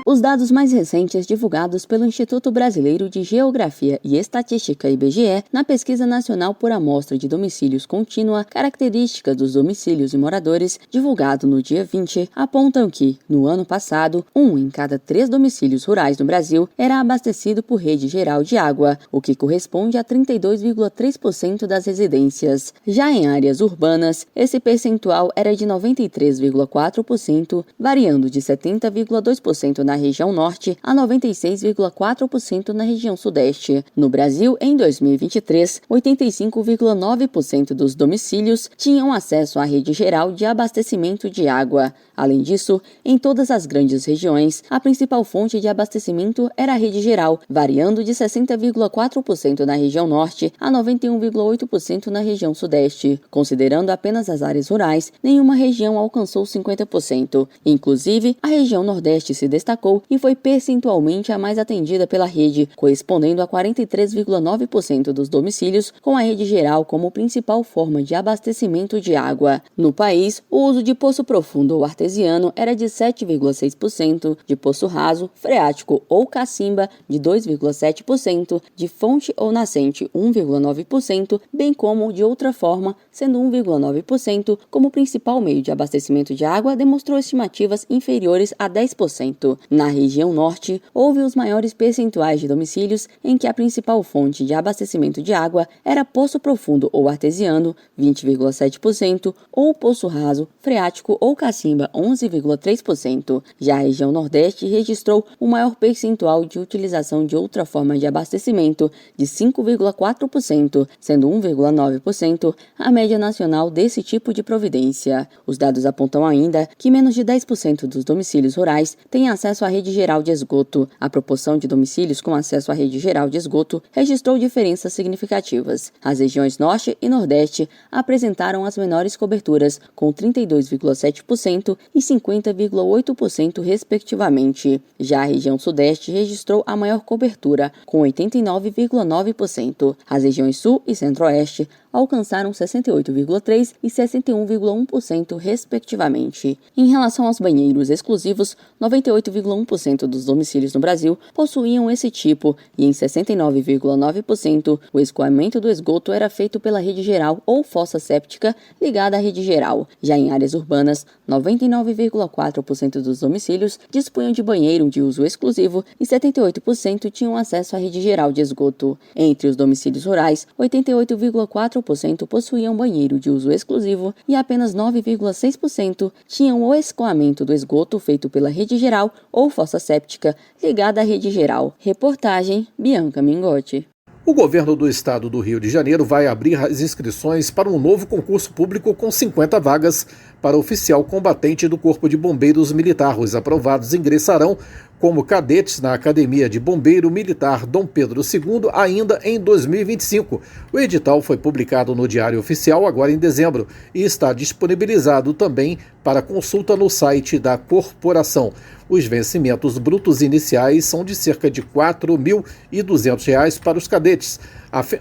Os dados mais recentes divulgados pelo Instituto Brasileiro de Geografia e Estatística (IBGE) na Pesquisa Nacional por Amostra de Domicílios Contínua, Características dos Domicílios e Moradores, divulgado no dia 20, apontam que, no ano passado, 1 em cada 3 domicílios rurais no Brasil era abastecido por rede geral de água, o que corresponde a 32,3% das residências. Já em áreas urbanas, esse percentual era de 93,4%, variando de 70,2% na região norte a 96,4% na região sudeste. No Brasil, em 2023, 85,9% dos domicílios tinham acesso à rede geral de abastecimento de água. Além disso, em todas as grandes regiões, a principal fonte de abastecimento era a rede geral, variando de 60,4% na região norte a 91,8% na região sudeste. Considerando apenas as áreas rurais, nenhuma região alcançou 50%. Inclusive, a região nordeste se destacou e foi percentualmente a mais atendida pela rede, correspondendo a 43,9% dos domicílios com a rede geral como principal forma de abastecimento de água. No país, o uso de poço profundo ou artesiano era de 7,6%, de poço raso, freático ou cacimba de 2,7%, de fonte ou nascente 1,9%, bem como de outra forma, sendo 1,9%, como principal meio de abastecimento de água, demonstrou estimativas inferiores a 10%. Na região norte, houve os maiores percentuais de domicílios em que a principal fonte de abastecimento de água era poço profundo ou artesiano, 20,7%, ou poço raso, freático ou cacimba, 11,3%. Já a região nordeste registrou o maior percentual de utilização de outra forma de abastecimento, de 5,4%, sendo 1,9% a média nacional desse tipo de providência. Os dados apontam ainda que menos de 10% dos domicílios rurais têm acesso à rede geral de esgoto. A proporção de domicílios com acesso à rede geral de esgoto registrou diferenças significativas. As regiões norte e nordeste apresentaram as menores coberturas, com 32,7% e 50,8% respectivamente. Já a região sudeste registrou a maior cobertura, com 89,9%. As regiões sul e centro-oeste alcançaram 68,3% e 61,1% respectivamente. Em relação aos banheiros exclusivos, 98,1% dos domicílios no Brasil possuíam esse tipo e em 69,9% o escoamento do esgoto era feito pela rede geral ou fossa séptica ligada à rede geral. Já em áreas urbanas, 99,4% dos domicílios dispunham de banheiro de uso exclusivo e 78% tinham acesso à rede geral de esgoto. Entre os domicílios rurais, 88,4% possuíam banheiro de uso exclusivo e apenas 9,6% tinham o escoamento do esgoto feito pela rede geral ou fossa séptica ligada à rede geral. Reportagem Bianca Mingotti. O governo do estado do Rio de Janeiro vai abrir as inscrições para um novo concurso público com 50 vagas para oficial combatente do Corpo de Bombeiros Militar. Os aprovados ingressarão como cadetes na Academia de Bombeiro Militar Dom Pedro II ainda em 2025. O edital foi publicado no Diário Oficial agora em dezembro e está disponibilizado também para consulta no site da corporação. Os vencimentos brutos iniciais são de cerca de R$ 4.200 para os cadetes.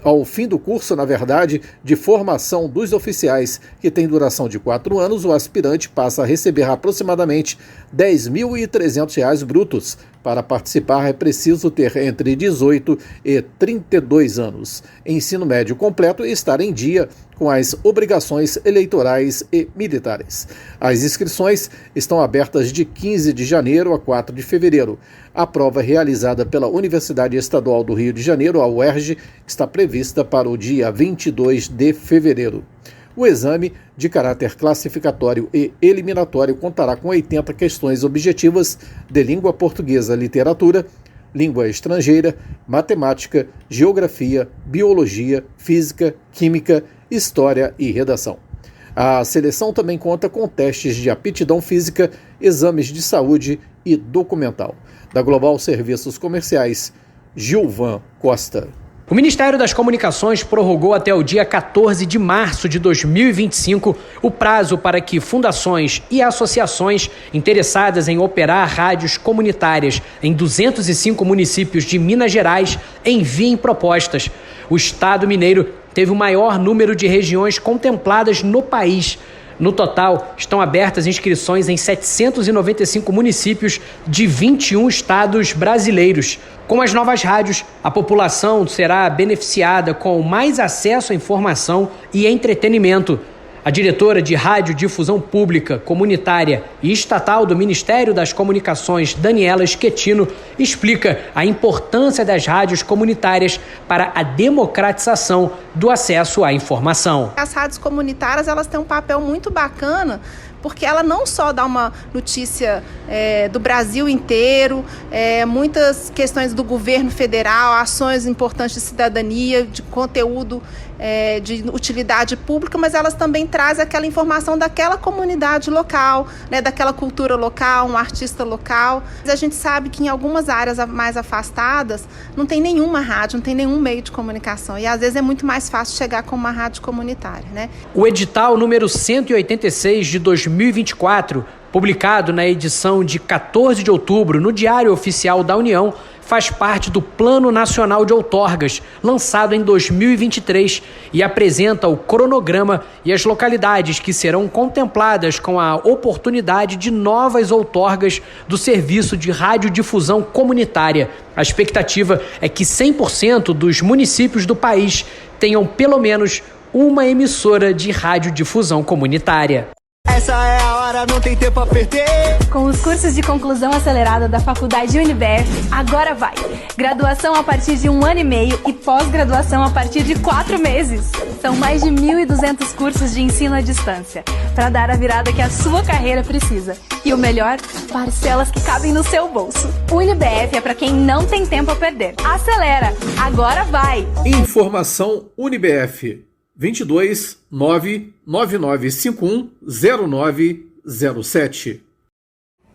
Ao fim do curso, na verdade, de formação dos oficiais, que tem duração de 4 anos, o aspirante passa a receber aproximadamente R$ 10.300 brutos. Para participar, é preciso ter entre 18 e 32 anos, ensino médio completo e estar em dia com as obrigações eleitorais e militares. As inscrições estão abertas de 15 de janeiro a 4 de fevereiro. A prova realizada pela Universidade Estadual do Rio de Janeiro, a UERJ, está prevista para o dia 22 de fevereiro. O exame, de caráter classificatório e eliminatório, contará com 80 questões objetivas de língua portuguesa, literatura, língua estrangeira, matemática, geografia, biologia, física, química, história e redação. A seleção também conta com testes de aptidão física, exames de saúde e documental. Da Global Serviços Comerciais, Gilvan Costa. O Ministério das Comunicações prorrogou até o dia 14 de março de 2025 o prazo para que fundações e associações interessadas em operar rádios comunitárias em 205 municípios de Minas Gerais enviem propostas. O Estado mineiro teve o maior número de regiões contempladas no país. No total, estão abertas inscrições em 795 municípios de 21 estados brasileiros. Com as novas rádios, a população será beneficiada com mais acesso à informação e entretenimento. A diretora de Radiodifusão Pública, Comunitária e Estatal do Ministério das Comunicações, Daniela Schettino, explica a importância das rádios comunitárias para a democratização do acesso à informação. As rádios comunitárias, elas têm um papel muito bacana, porque ela não só dá uma notícia do Brasil inteiro, muitas questões do governo federal, ações importantes de cidadania, de conteúdo de utilidade pública, mas elas também trazem aquela informação daquela comunidade local, daquela cultura local, um artista local. A gente sabe que em algumas áreas mais afastadas não tem nenhuma rádio, não tem nenhum meio de comunicação, e às vezes é muito mais fácil chegar com uma rádio comunitária, O edital número 186 de 2024, publicado na edição de 14 de outubro no Diário Oficial da União, faz parte do Plano Nacional de Outorgas, lançado em 2023, e apresenta o cronograma e as localidades que serão contempladas com a oportunidade de novas outorgas do serviço de radiodifusão comunitária. A expectativa é que 100% dos municípios do país tenham pelo menos uma emissora de radiodifusão comunitária. Essa é a hora, não tem tempo a perder. Com os cursos de conclusão acelerada da Faculdade UniBF, agora vai. Graduação a partir de 1 ano e meio e pós-graduação a partir de 4 meses. São mais de 1.200 cursos de ensino à distância, para dar a virada que a sua carreira precisa. E o melhor, parcelas que cabem no seu bolso. UniBF é para quem não tem tempo a perder. Acelera, agora vai. Informação UniBF 22 99951 0907.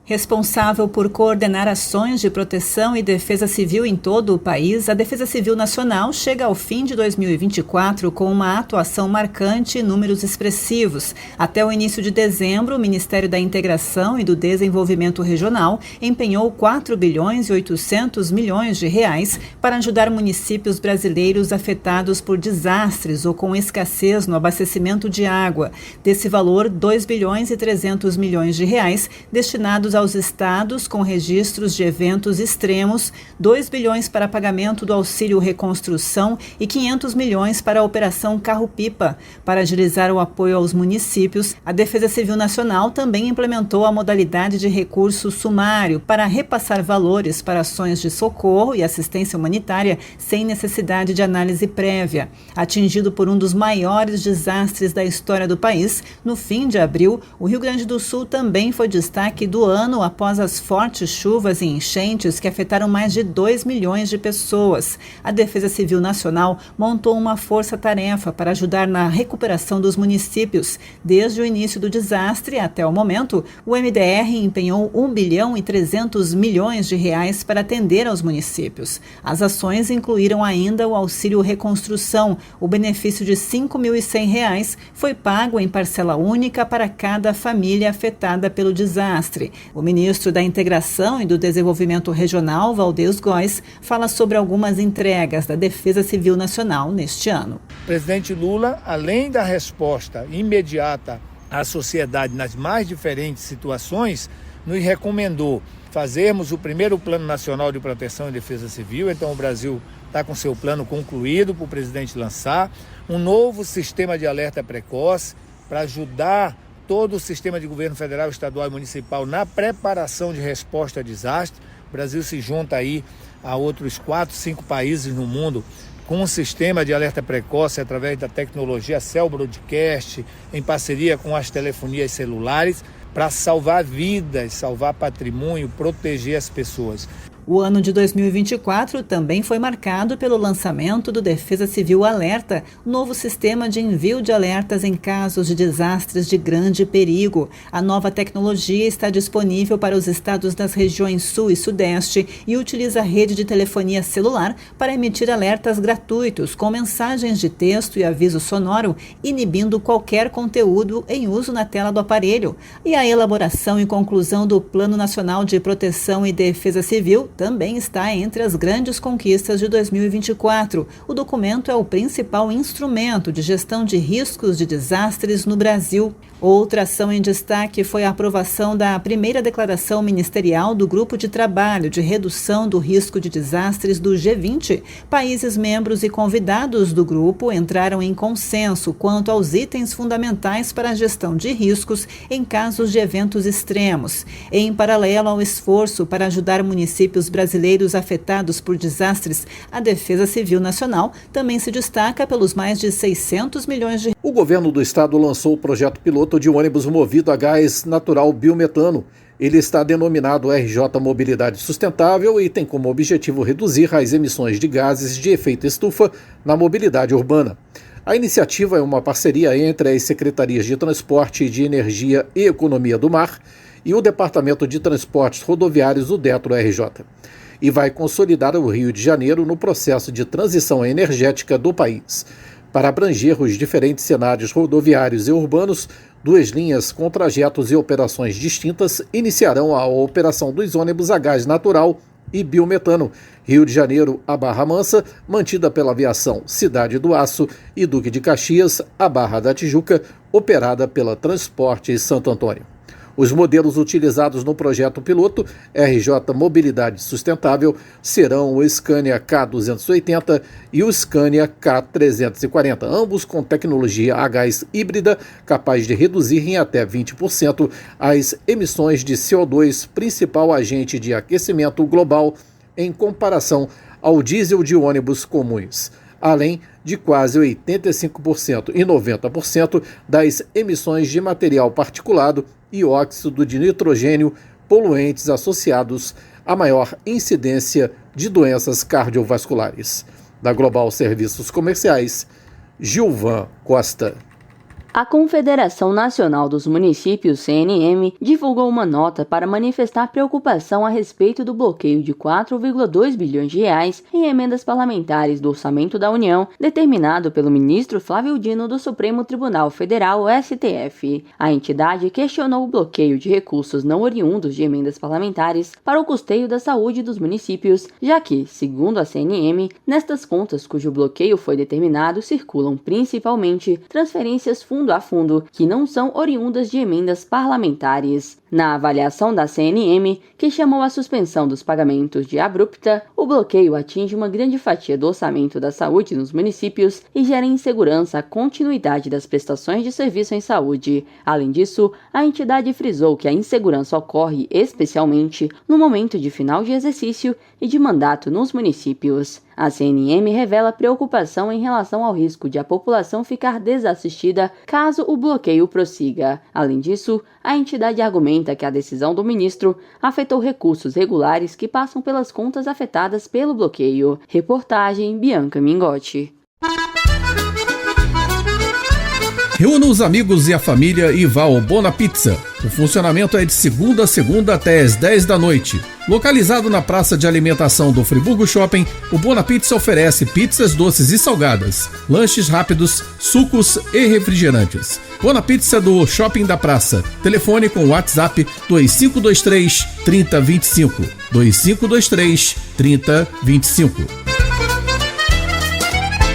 Responsável por coordenar ações de proteção e defesa civil em todo o país, a Defesa Civil Nacional chega ao fim de 2024 com uma atuação marcante e números expressivos. Até o início de dezembro, o Ministério da Integração e do Desenvolvimento Regional empenhou 4 bilhões e 800 milhões de reais para ajudar municípios brasileiros afetados por desastres ou com escassez no abastecimento de água. Desse valor, 2 bilhões e 300 milhões de reais destinados aos estados com registros de eventos extremos, 2 bilhões para pagamento do auxílio reconstrução e 500 milhões para a Operação Carro-Pipa. Para agilizar o apoio aos municípios, a Defesa Civil Nacional também implementou a modalidade de recurso sumário para repassar valores para ações de socorro e assistência humanitária sem necessidade de análise prévia. Atingido por um dos maiores desastres da história do país, no fim de abril, o Rio Grande do Sul também foi destaque do ano após as fortes chuvas e enchentes que afetaram mais de 2 milhões de pessoas. A Defesa Civil Nacional montou uma força-tarefa para ajudar na recuperação dos municípios. Desde o início do desastre até o momento, o MDR empenhou 1 bilhão e 300 milhões de reais para atender aos municípios. As ações incluíram ainda o auxílio reconstrução. O benefício de R$ 5.100 foi pago em parcela única para cada família afetada pelo desastre. O ministro da Integração e do Desenvolvimento Regional, Valdez Góes, fala sobre algumas entregas da Defesa Civil Nacional neste ano. O presidente Lula, além da resposta imediata à sociedade nas mais diferentes situações, nos recomendou fazermos o primeiro Plano Nacional de Proteção e Defesa Civil. Então o Brasil está com seu plano concluído para o presidente lançar um novo sistema de alerta precoce para ajudar todo o sistema de governo federal, estadual e municipal na preparação de resposta a desastre. O Brasil se junta aí a outros 4, 5 países no mundo com um sistema de alerta precoce através da tecnologia Cell Broadcast, em parceria com as telefonias celulares, para salvar vidas, salvar patrimônio, proteger as pessoas. O ano de 2024 também foi marcado pelo lançamento do Defesa Civil Alerta, novo sistema de envio de alertas em casos de desastres de grande perigo. A nova tecnologia está disponível para os estados das regiões Sul e Sudeste e utiliza a rede de telefonia celular para emitir alertas gratuitos com mensagens de texto e aviso sonoro, inibindo qualquer conteúdo em uso na tela do aparelho. E a elaboração e conclusão do Plano Nacional de Proteção e Defesa Civil também está entre as grandes conquistas de 2024. O documento é o principal instrumento de gestão de riscos de desastres no Brasil. Outra ação em destaque foi a aprovação da primeira declaração ministerial do Grupo de Trabalho de Redução do Risco de Desastres do G20. Países membros e convidados do grupo entraram em consenso quanto aos itens fundamentais para a gestão de riscos em casos de eventos extremos. Em paralelo ao esforço para ajudar municípios brasileiros afetados por desastres, a Defesa Civil Nacional também se destaca pelos mais de 600 milhões de... O governo do estado lançou o projeto piloto de um ônibus movido a gás natural biometano. Ele está denominado RJ Mobilidade Sustentável e tem como objetivo reduzir as emissões de gases de efeito estufa na mobilidade urbana. A iniciativa é uma parceria entre as Secretarias de Transporte, de Energia e Economia do Mar e o Departamento de Transportes Rodoviários do DETRO-RJ, e vai consolidar o Rio de Janeiro no processo de transição energética do país. Para abranger os diferentes cenários rodoviários e urbanos, 2 linhas com trajetos e operações distintas iniciarão a operação dos ônibus a gás natural e biometano, Rio de Janeiro a Barra Mansa, mantida pela aviação Cidade do Aço, e Duque de Caxias a Barra da Tijuca, operada pela Transportes Santo Antônio. Os modelos utilizados no projeto piloto RJ Mobilidade Sustentável serão o Scania K280 e o Scania K340, ambos com tecnologia a gás híbrida, capaz de reduzir em até 20% as emissões de CO2, principal agente de aquecimento global, em comparação ao diesel de ônibus comuns, além de quase 85% e 90% das emissões de material particulado e óxido de nitrogênio, poluentes associados à maior incidência de doenças cardiovasculares. Da Global Serviços Comerciais, Gilvan Costa. A Confederação Nacional dos Municípios, CNM, divulgou uma nota para manifestar preocupação a respeito do bloqueio de 4,2 bilhões de reais em emendas parlamentares do Orçamento da União, determinado pelo ministro Flávio Dino do Supremo Tribunal Federal, STF. A entidade questionou o bloqueio de recursos não oriundos de emendas parlamentares para o custeio da saúde dos municípios, já que, segundo a CNM, nestas contas cujo bloqueio foi determinado circulam principalmente transferências fundo a fundo, que não são oriundas de emendas parlamentares. Na avaliação da CNM, que chamou a suspensão dos pagamentos de abrupta, o bloqueio atinge uma grande fatia do orçamento da saúde nos municípios e gera insegurança à continuidade das prestações de serviço em saúde. Além disso, a entidade frisou que a insegurança ocorre especialmente no momento de final de exercício e de mandato nos municípios. A CNM revela preocupação em relação ao risco de a população ficar desassistida caso o bloqueio prossiga. Além disso, a entidade argumenta que a decisão do ministro afetou recursos regulares que passam pelas contas afetadas pelo bloqueio. Reportagem Bianca Mingotti. Reúna os amigos e a família e vá ao Bona Pizza. O funcionamento é de segunda a segunda até às 10 da noite. Localizado na praça de alimentação do Friburgo Shopping, o Bona Pizza oferece pizzas doces e salgadas, lanches rápidos, sucos e refrigerantes. Bona Pizza do Shopping da Praça. Telefone com WhatsApp 2523 3025. 2523 3025.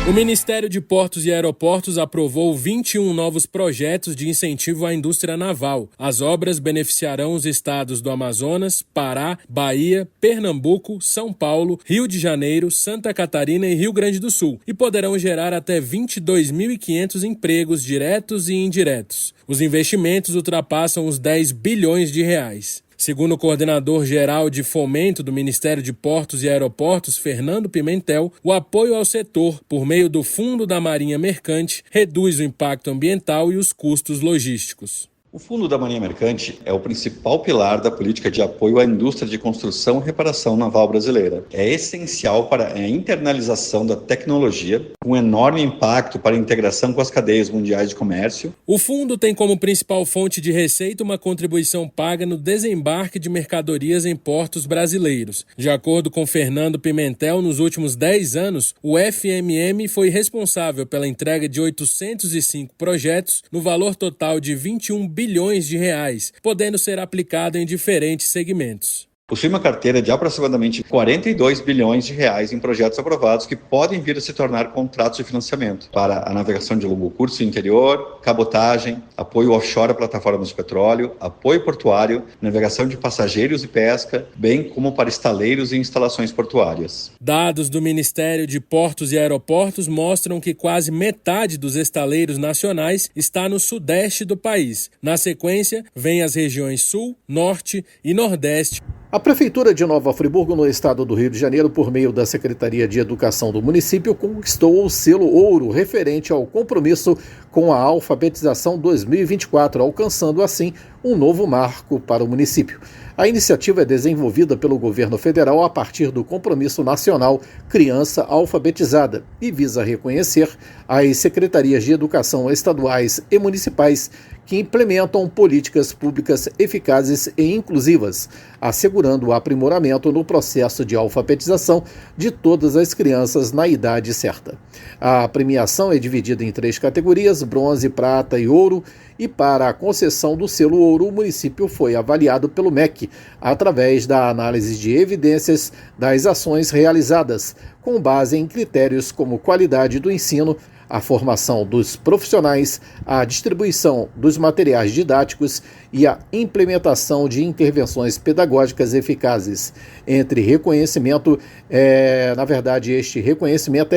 O Ministério de Portos e Aeroportos aprovou 21 novos projetos de incentivo à indústria naval. As obras beneficiarão os estados do Amazonas, Pará, Bahia, Pernambuco, São Paulo, Rio de Janeiro, Santa Catarina e Rio Grande do Sul e poderão gerar até 22.500 empregos diretos e indiretos. Os investimentos ultrapassam os 10 bilhões de reais. Segundo o coordenador-geral de fomento do Ministério de Portos e Aeroportos, Fernando Pimentel, o apoio ao setor, por meio do Fundo da Marinha Mercante, reduz o impacto ambiental e os custos logísticos. O Fundo da Marinha Mercante é o principal pilar da política de apoio à indústria de construção e reparação naval brasileira. É essencial para a internalização da tecnologia, com enorme impacto para a integração com as cadeias mundiais de comércio. O fundo tem como principal fonte de receita uma contribuição paga no desembarque de mercadorias em portos brasileiros. De acordo com Fernando Pimentel, nos últimos 10 anos, o FMM foi responsável pela entrega de 805 projetos no valor total de 21 bilhões de reais, podendo ser aplicado em diferentes segmentos. Possui uma carteira de aproximadamente 42 bilhões de reais em projetos aprovados que podem vir a se tornar contratos de financiamento para a navegação de longo curso interior, cabotagem, apoio offshore a plataformas de petróleo, apoio portuário, navegação de passageiros e pesca, bem como para estaleiros e instalações portuárias. Dados do Ministério de Portos e Aeroportos mostram que quase metade dos estaleiros nacionais está no sudeste do país. Na sequência, vem as regiões Sul, Norte e Nordeste. A Prefeitura de Nova Friburgo, no estado do Rio de Janeiro, por meio da Secretaria de Educação do município, conquistou o selo ouro referente ao compromisso com a alfabetização 2024, alcançando assim um novo marco para o município. A iniciativa é desenvolvida pelo governo federal a partir do Compromisso Nacional Criança Alfabetizada e visa reconhecer as secretarias de educação estaduais e municipais que implementam políticas públicas eficazes e inclusivas, assegurando o aprimoramento no processo de alfabetização de todas as crianças na idade certa. A premiação é dividida em 3 categorias: bronze, prata e ouro, e para a concessão do selo ouro, o município foi avaliado pelo MEC, através da análise de evidências das ações realizadas, com base em critérios como qualidade do ensino, a formação dos profissionais, a distribuição dos materiais didáticos e a implementação de intervenções pedagógicas eficazes. Este reconhecimento é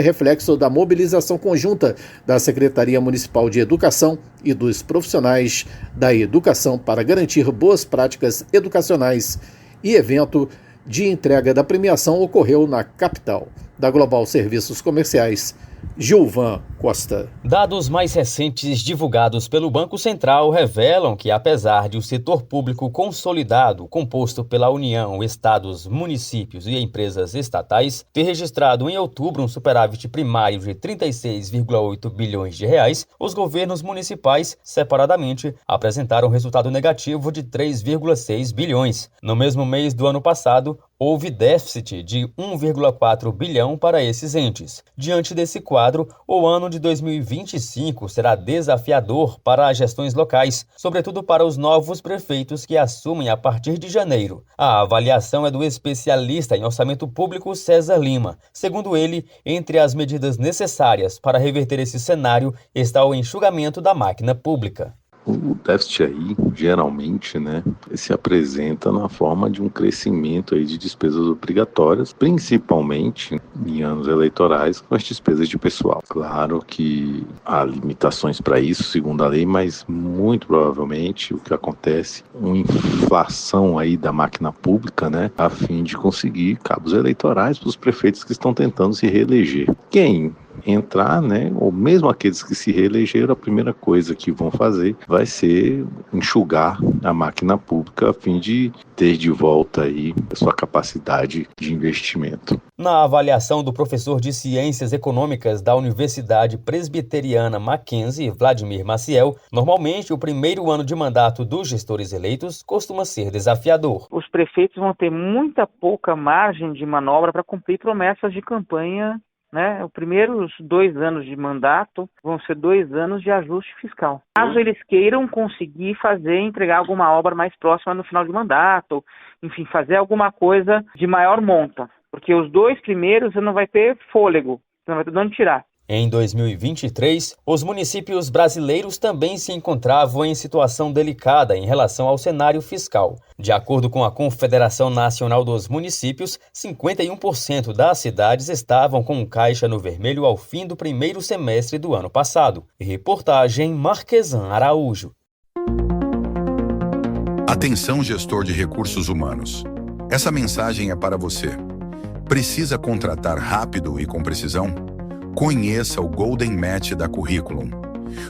reflexo da mobilização conjunta da Secretaria Municipal de Educação e dos profissionais da educação para garantir boas práticas educacionais. E evento de entrega da premiação ocorreu na capital. Da Global Serviços Comerciais, Gilvan Costa. Dados mais recentes divulgados pelo Banco Central revelam que, apesar de o setor público consolidado, composto pela União, estados, municípios e empresas estatais, ter registrado em outubro um superávit primário de 36,8 bilhões de reais, os governos municipais, separadamente, apresentaram resultado negativo de 3,6 bilhões. No mesmo mês do ano passado, houve déficit de 1,4 bilhão para esses entes. Diante desse quadro, o ano de 2025 será desafiador para as gestões locais, sobretudo para os novos prefeitos que assumem a partir de janeiro. A avaliação é do especialista em orçamento público César Lima. Segundo ele, entre as medidas necessárias para reverter esse cenário está o enxugamento da máquina pública. O déficit aí, geralmente, se apresenta na forma de um crescimento aí de despesas obrigatórias, principalmente em anos eleitorais, com as despesas de pessoal. Claro que há limitações para isso, segundo a lei, mas muito provavelmente o que acontece é uma inflação aí da máquina pública, a fim de conseguir cabos eleitorais para os prefeitos que estão tentando se reeleger. Quem entrar, ou mesmo aqueles que se reelegeram, a primeira coisa que vão fazer vai ser enxugar a máquina pública a fim de ter de volta aí a sua capacidade de investimento. Na avaliação do professor de Ciências Econômicas da Universidade Presbiteriana Mackenzie, Vladimir Maciel, normalmente o primeiro ano de mandato dos gestores eleitos costuma ser desafiador. Os prefeitos vão ter pouca margem de manobra para cumprir promessas de campanha. Os primeiros 2 anos de mandato vão ser 2 anos de ajuste fiscal. Caso eles queiram conseguir entregar alguma obra mais próxima no final de mandato, enfim, fazer alguma coisa de maior monta. Porque os 2 primeiros você não vai ter fôlego, você não vai ter de onde tirar. Em 2023, os municípios brasileiros também se encontravam em situação delicada em relação ao cenário fiscal. De acordo com a Confederação Nacional dos Municípios, 51% das cidades estavam com caixa no vermelho ao fim do primeiro semestre do ano passado. Reportagem Marquesan Araújo. Atenção, gestor de recursos humanos. Essa mensagem é para você. Precisa contratar rápido e com precisão? Conheça o Golden Match da Curriculum.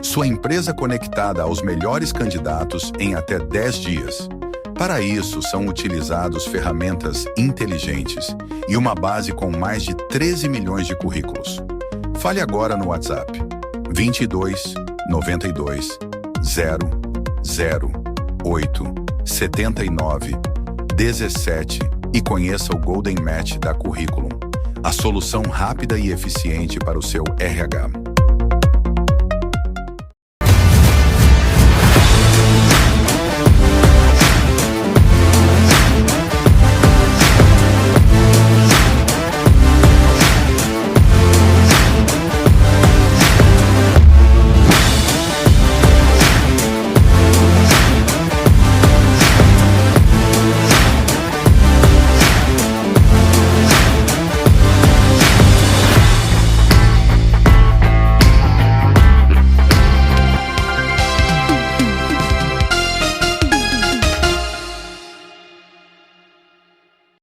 Sua empresa conectada aos melhores candidatos em até 10 dias. Para isso, são utilizados ferramentas inteligentes e uma base com mais de 13 milhões de currículos. Fale agora no WhatsApp 22 92 0 0 8 79 17 e conheça o Golden Match da Curriculum, a solução rápida e eficiente para o seu RH.